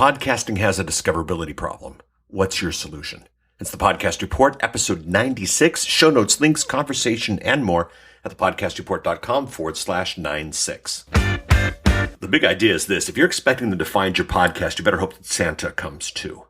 Podcasting has a discoverability problem. What's your solution? It's the Podcast Report, episode 96. Show notes, links, conversation, and more at thepodcastreport.com/96. The big idea is this. If you're expecting them to find your podcast, you better hope that Santa comes too.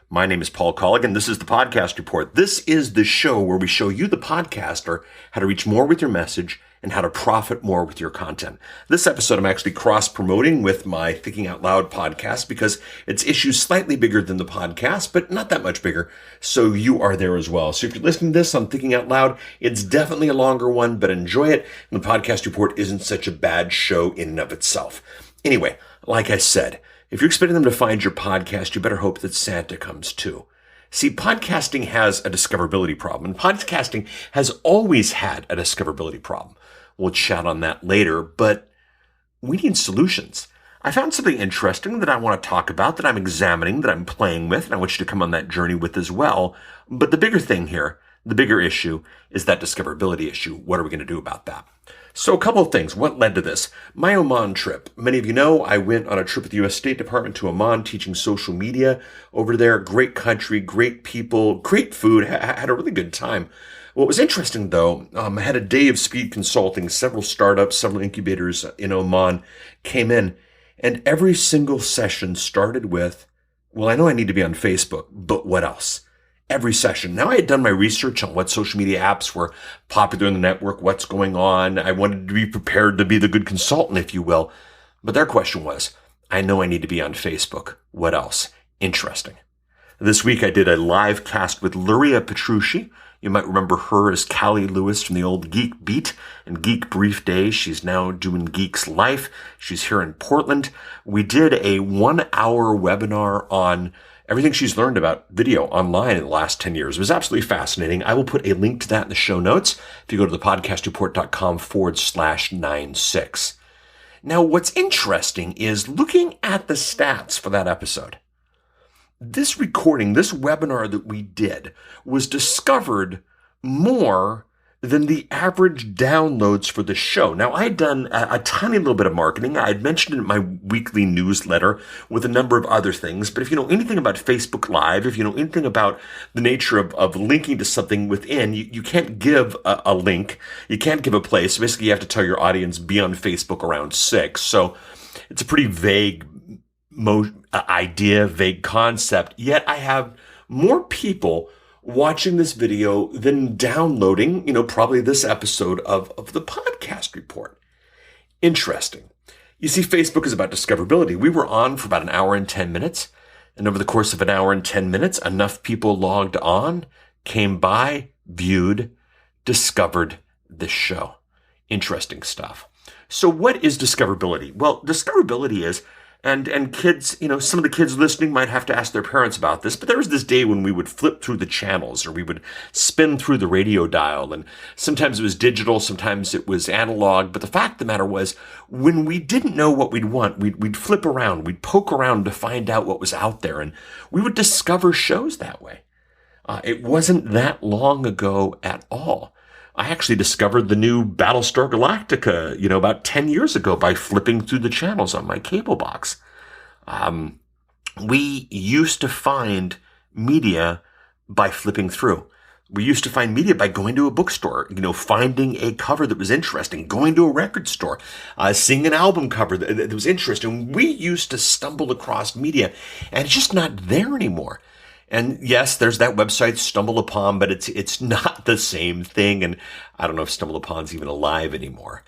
My name is Paul Colligan. This is the Podcast Report. This is the show where we show you, the podcaster, how to reach more with your message and how to profit more with your content. This episode, I'm actually cross-promoting with my Thinking Out Loud podcast because its issues slightly bigger than the podcast, but not that much bigger. So you are there as well. So if you're listening to this on Thinking Out Loud, it's definitely a longer one, but enjoy it. And the Podcast Report isn't such a bad show in and of itself. Anyway, like I said, if you're expecting them to find your podcast, you better hope that Santa comes too. See, podcasting has a discoverability problem, and podcasting has always had a discoverability problem. We'll chat on that later, but we need solutions. I found something interesting that I want to talk about, that I'm examining, that I'm playing with, and I want you to come on that journey with as well. But the bigger thing here, the bigger issue, is that discoverability issue. What are we going to do about that? So a couple of things. What led to this? My Oman trip. Many of you know I went on a trip with the U.S. State Department to Oman, teaching social media over there. Great country, great people, great food. Had a really good time. What was interesting, though, I had a day of speed consulting. Several startups, several incubators in Oman came in, and every single session started with, well, I know I need to be on Facebook, but what else? Every session. Now, I had done my research on what social media apps were popular in the network, what's going on. I wanted to be prepared to be the good consultant, if you will. But their question was, I know I need to be on Facebook. What else? Interesting. This week, I did a live cast with Luria Petrucci. You might remember her as Callie Lewis from the old Geek Beat and Geek Brief Days. She's now doing Geek's Life. She's here in Portland. We did a 1-hour webinar on everything she's learned about video online in the last 10 years. It was absolutely fascinating. I will put a link to that in the show notes if you go to thepodcastreport.com/96. Now, what's interesting is looking at the stats for that episode. This recording, this webinar that we did, was discovered more than the average downloads for the show. Now, I had done a tiny little bit of marketing. I had mentioned it in my weekly newsletter with a number of other things. But if you know anything about Facebook Live, if you know anything about the nature of linking to something within, you can't give a link. You can't give a place. Basically, you have to tell your audience, be on Facebook around 6. So it's a pretty vague idea, vague concept, yet I have more people watching this video than downloading, probably this episode of the Podcast Report. Interesting. You see, Facebook is about discoverability. We were on for about an hour and 10 minutes, and over the course of an hour and 10 minutes, enough people logged on, came by, viewed, discovered this show. Interesting stuff. So what is discoverability? Well, discoverability is, and kids, some of the kids listening might have to ask their parents about this, but there was this day when we would flip through the channels or we would spin through the radio dial, and sometimes it was digital, sometimes it was analog, but the fact of the matter was, when we didn't know what we'd want, we'd flip around, we'd poke around to find out what was out there, and we would discover shows that way. It wasn't that long ago at all. I actually discovered the new Battlestar Galactica, about 10 years ago by flipping through the channels on my cable box. We used to find media by flipping through. We used to find media by going to a bookstore, finding a cover that was interesting, going to a record store, seeing an album cover that was interesting. We used to stumble across media, and it's just not there anymore. And yes, there's that website, StumbleUpon, but it's not the same thing. And I don't know if StumbleUpon's even alive anymore.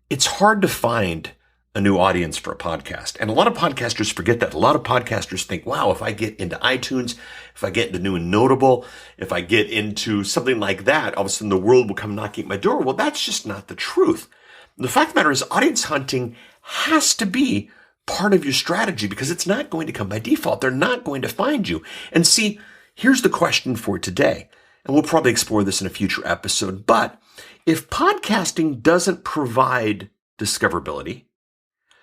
It's hard to find a new audience for a podcast. And a lot of podcasters forget that. A lot of podcasters think, wow, if I get into iTunes, if I get into New and Notable, if I get into something like that, all of a sudden the world will come knocking at my door. Well, that's just not the truth. The fact of the matter is, audience hunting has to be part of your strategy because it's not going to come by default. They're not going to find you. And see, here's the question for today. And we'll probably explore this in a future episode. But if podcasting doesn't provide discoverability,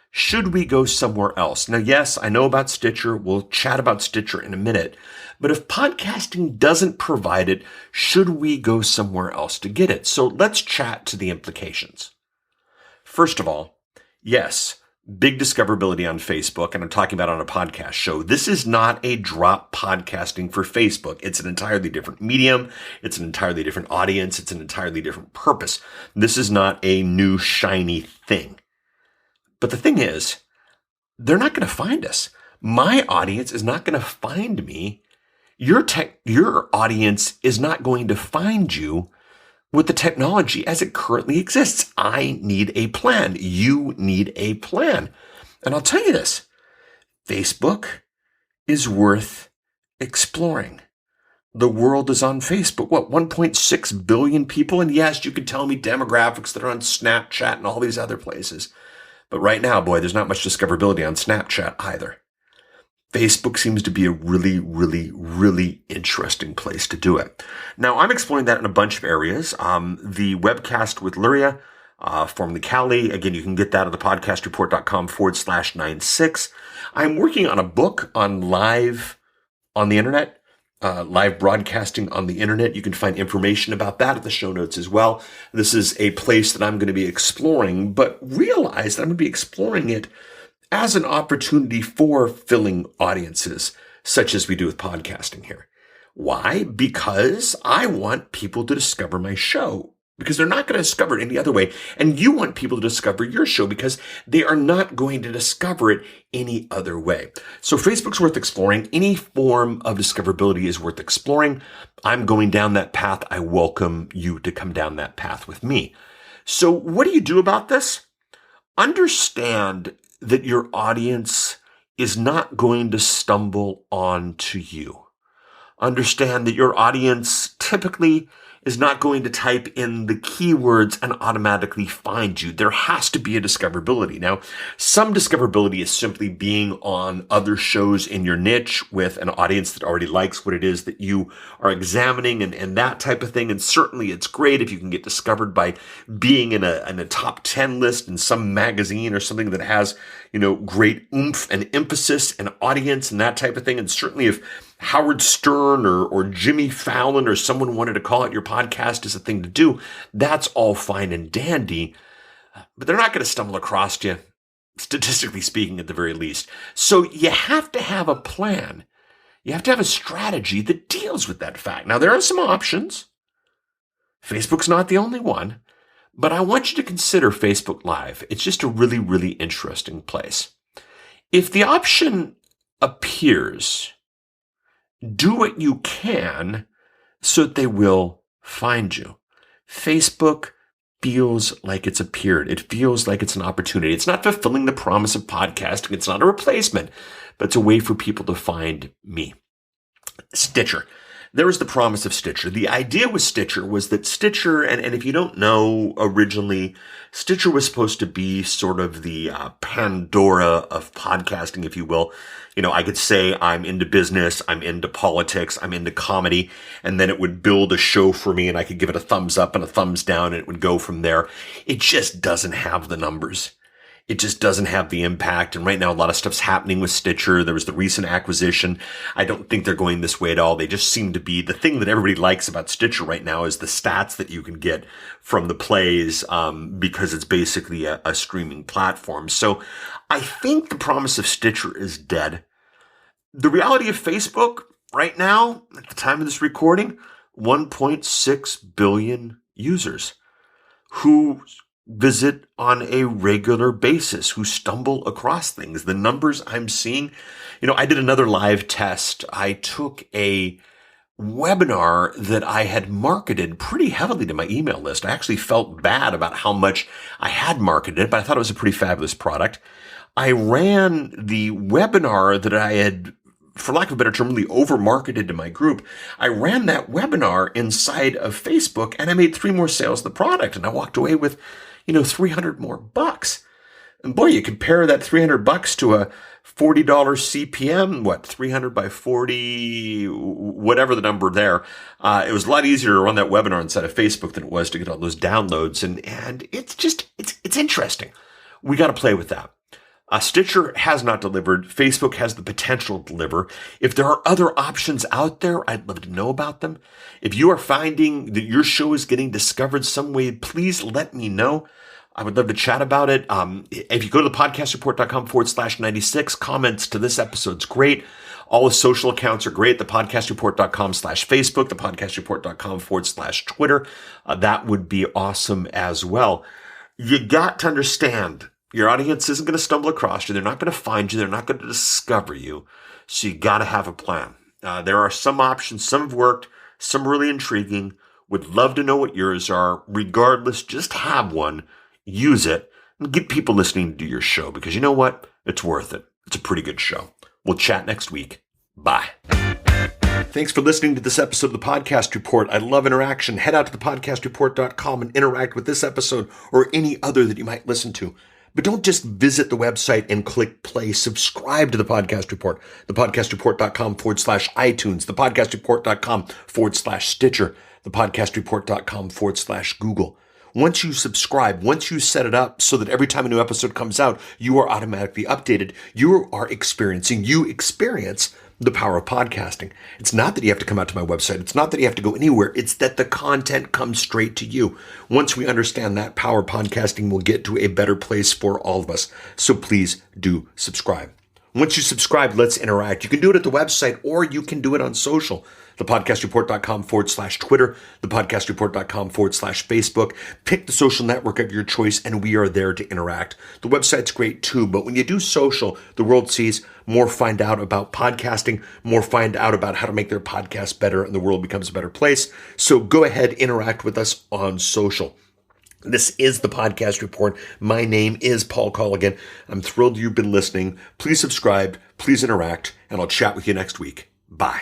should we go somewhere else? Now, yes, I know about Stitcher. We'll chat about Stitcher in a minute. But if podcasting doesn't provide it, should we go somewhere else to get it? So let's chat to the implications. First of all, yes, big discoverability on Facebook, and I'm talking about on a podcast show. This is not a drop podcasting for Facebook. It's an entirely different medium. It's an entirely different audience. It's an entirely different purpose. This is not a new shiny thing. But the thing is, they're not going to find us. My audience is not going to find me. Your audience is not going to find you with the technology as it currently exists. I need a plan. You need a plan. And I'll tell you this, Facebook is worth exploring. The world is on Facebook. 1.6 billion people? And yes, you could tell me demographics that are on Snapchat and all these other places. But right now, boy, there's not much discoverability on Snapchat either. Facebook seems to be a really, really, really interesting place to do it. Now, I'm exploring that in a bunch of areas. The webcast with Luria, formerly Callie. Again, you can get that at thepodcastreport.com/96. I'm working on a book on live on the internet, live broadcasting on the internet. You can find information about that at the show notes as well. This is a place that I'm going to be exploring, but realize that I'm going to be exploring it as an opportunity for filling audiences, such as we do with podcasting here. Why? Because I want people to discover my show, because they're not going to discover it any other way. And you want people to discover your show because they are not going to discover it any other way. So Facebook's worth exploring. Any form of discoverability is worth exploring. I'm going down that path. I welcome you to come down that path with me. So what do you do about this? Understand that your audience is not going to stumble onto you. Understand that your audience typically is not going to type in the keywords and automatically find you. There has to be a discoverability. Now, some discoverability is simply being on other shows in your niche with an audience that already likes what it is that you are examining and that type of thing. And certainly it's great if you can get discovered by being in a top 10 list in some magazine or something that has, great oomph and emphasis and audience and that type of thing. And certainly if Howard Stern or Jimmy Fallon or someone wanted to call it your podcast is a thing to do, that's all fine and dandy, but they're not going to stumble across you, statistically speaking, at the very least. So you have to have a plan. You have to have a strategy that deals with that fact. Now, there are some options. Facebook's not the only one, but I want you to consider Facebook Live. It's just a really, really interesting place. If the option appears, do what you can so that they will find you. Facebook feels like it's appeared. It feels like it's an opportunity. It's not fulfilling the promise of podcasting. It's not a replacement, but it's a way for people to find me. Stitcher. There was the promise of Stitcher. The idea with Stitcher was that Stitcher, and if you don't know, originally, Stitcher was supposed to be sort of the Pandora of podcasting, if you will. I could say I'm into business, I'm into politics, I'm into comedy, and then it would build a show for me and I could give it a thumbs up and a thumbs down and it would go from there. It just doesn't have the numbers. It just doesn't have the impact. And right now, a lot of stuff's happening with Stitcher. There was the recent acquisition. I don't think they're going this way at all. They just seem to be the thing that everybody likes about Stitcher right now is the stats that you can get from the plays, because it's basically a streaming platform. So I think the promise of Stitcher is dead. The reality of Facebook right now, at the time of this recording, 1.6 billion users who visit on a regular basis, who stumble across things. The numbers I'm seeing, I did another live test. I took a webinar that I had marketed pretty heavily to my email list. I actually felt bad about how much I had marketed it, but I thought it was a pretty fabulous product. I ran the webinar that I had, for lack of a better term, really over-marketed to my group. I ran that webinar inside of Facebook and I made 3 more sales of the product and I walked away with, $300 more bucks. And boy, you compare that $300 to a $40 CPM, 300 by 40, whatever the number there. It was a lot easier to run that webinar inside of Facebook than it was to get all those downloads. And it's interesting. We got to play with that. Stitcher has not delivered. Facebook has the potential to deliver. If there are other options out there, I'd love to know about them. If you are finding that your show is getting discovered some way, please let me know. I would love to chat about it. If you go to the podcastreport.com/96, comments to this episode's great. All the social accounts are great. The podcastreport.com/Facebook, the podcastreport.com/Twitter. That would be awesome as well. You got to understand your audience isn't going to stumble across you. They're not going to find you. They're not going to discover you. So you got to have a plan. There are some options. Some have worked. Some really intriguing. Would love to know what yours are. Regardless, just have one. Use it and get people listening to your show because you know what? It's worth it. It's a pretty good show. We'll chat next week. Bye. Thanks for listening to this episode of the Podcast Report. I love interaction. Head out to thepodcastreport.com and interact with this episode or any other that you might listen to. But don't just visit the website and click play. Subscribe to the Podcast Report, thepodcastreport.com/iTunes, thepodcastreport.com/Stitcher, thepodcastreport.com/Google. Once you subscribe, once you set it up so that every time a new episode comes out, you are automatically updated, you experience the power of podcasting. It's not that you have to come out to my website. It's not that you have to go anywhere. It's that the content comes straight to you. Once we understand that power, podcasting will get to a better place for all of us. So please do subscribe. Once you subscribe, let's interact. You can do it at the website or you can do it on social. Thepodcastreport.com/Twitter, thepodcastreport.com/Facebook. Pick the social network of your choice and we are there to interact. The website's great too, but when you do social, the world sees more, find out about podcasting, more find out about how to make their podcast better, and the world becomes a better place. So go ahead, interact with us on social. This is the Podcast Report. My name is Paul Colligan. I'm thrilled you've been listening. Please subscribe, please interact, and I'll chat with you next week. Bye.